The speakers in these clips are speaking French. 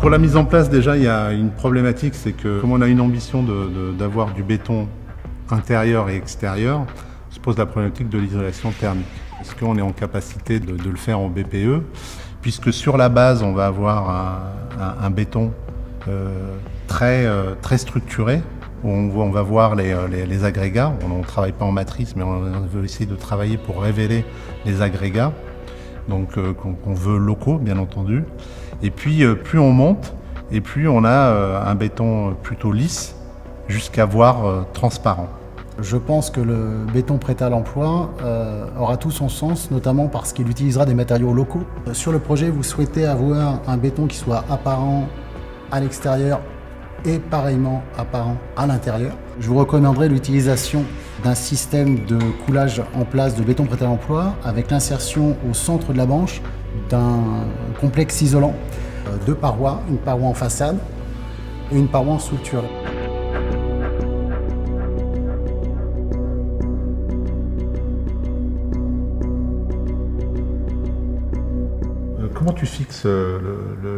Pour la mise en place, déjà, il y a une problématique, c'est que comme on a une ambition d'avoir du béton intérieur et extérieur, se pose la problématique de l'isolation thermique. Est-ce qu'on est en capacité de le faire en BPE, puisque sur la base, on va avoir un béton très structuré, où on va voir les agrégats. On ne travaille pas en matrice, mais on veut essayer de travailler pour révéler les agrégats, donc qu'on veut locaux, bien entendu. Et puis, plus on monte, et plus on a un béton plutôt lisse, jusqu'à voir transparent. Je pense que le béton prêt à l'emploi aura tout son sens, notamment parce qu'il utilisera des matériaux locaux. Sur le projet, vous souhaitez avoir un béton qui soit apparent à l'extérieur et pareillement apparent à l'intérieur. Je vous recommanderais l'utilisation d'un système de coulage en place de béton prêt à l'emploi avec l'insertion au centre de la branche d'un complexe isolant, deux parois, une paroi en façade et une paroi en structure. Comment tu fixes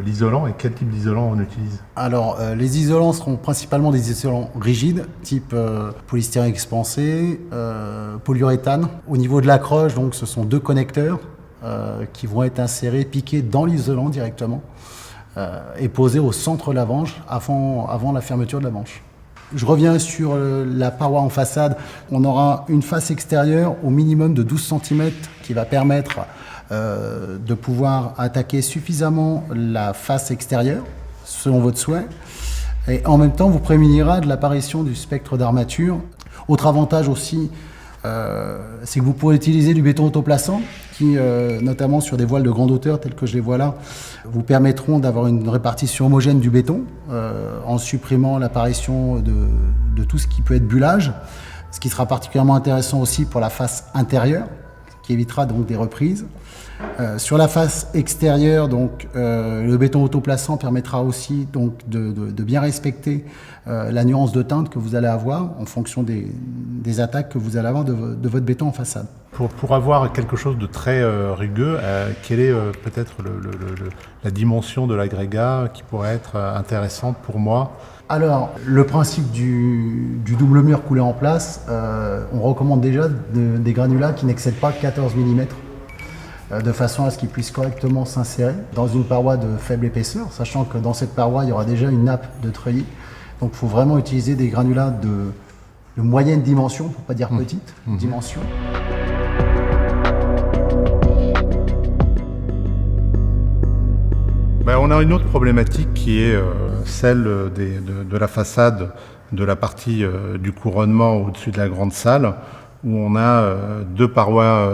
l'isolant et quel type d'isolant on utilise? Alors, les isolants seront principalement des isolants rigides, type polystyrène expansé, polyuréthane. Au niveau de l'accroche, donc, ce sont deux connecteurs qui vont être insérés, piqués dans l'isolant directement et posés au centre de la branche avant la fermeture de la branche. Je reviens sur la paroi en façade. On aura une face extérieure au minimum de 12 cm qui va permettre de pouvoir attaquer suffisamment la face extérieure selon votre souhait, et en même temps vous prémunira de l'apparition du spectre d'armature. Autre avantage aussi, c'est que vous pourrez utiliser du béton autoplaçant qui, notamment sur des voiles de grande hauteur telles que je les vois là, vous permettront d'avoir une répartition homogène du béton en supprimant l'apparition de tout ce qui peut être bullage, ce qui sera particulièrement intéressant aussi pour la face intérieure, qui évitera donc des reprises. Sur la face extérieure, donc, le béton autoplaçant permettra aussi donc, de bien respecter la nuance de teinte que vous allez avoir en fonction des attaques que vous allez avoir de votre béton en façade. Pour avoir quelque chose de très rugueux, quelle est peut-être la dimension de l'agrégat qui pourrait être intéressante pour moi? Alors, le principe du double mur coulé en place, on recommande déjà des granulats qui n'excèdent pas 14 mm, de façon à ce qu'ils puissent correctement s'insérer dans une paroi de faible épaisseur, sachant que dans cette paroi, il y aura déjà une nappe de treillis. Donc, il faut vraiment utiliser des granulats de moyenne dimension, pour ne pas dire petite dimension. On a une autre problématique qui est celle de la façade de la partie du couronnement au-dessus de la grande salle, où on a deux parois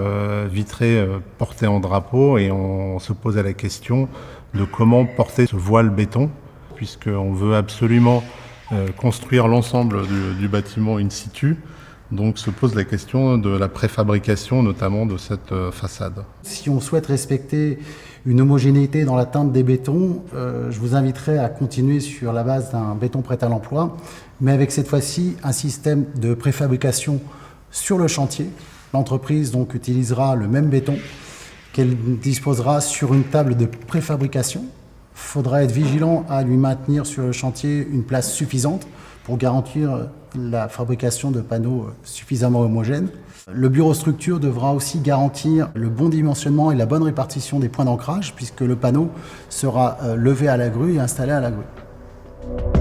vitrées portées en drapeau, et on se pose la question de comment porter ce voile béton, puisqu'on veut absolument construire l'ensemble du bâtiment in situ. Donc se pose la question de la préfabrication, notamment de cette façade. Si on souhaite respecter une homogénéité dans la teinte des bétons, je vous inviterai à continuer sur la base d'un béton prêt à l'emploi, mais avec cette fois-ci un système de préfabrication sur le chantier. L'entreprise donc utilisera le même béton qu'elle disposera sur une table de préfabrication. Il faudra être vigilant à lui maintenir sur le chantier une place suffisante pour garantir la fabrication de panneaux suffisamment homogènes. Le bureau structure devra aussi garantir le bon dimensionnement et la bonne répartition des points d'ancrage, puisque le panneau sera levé à la grue et installé à la grue.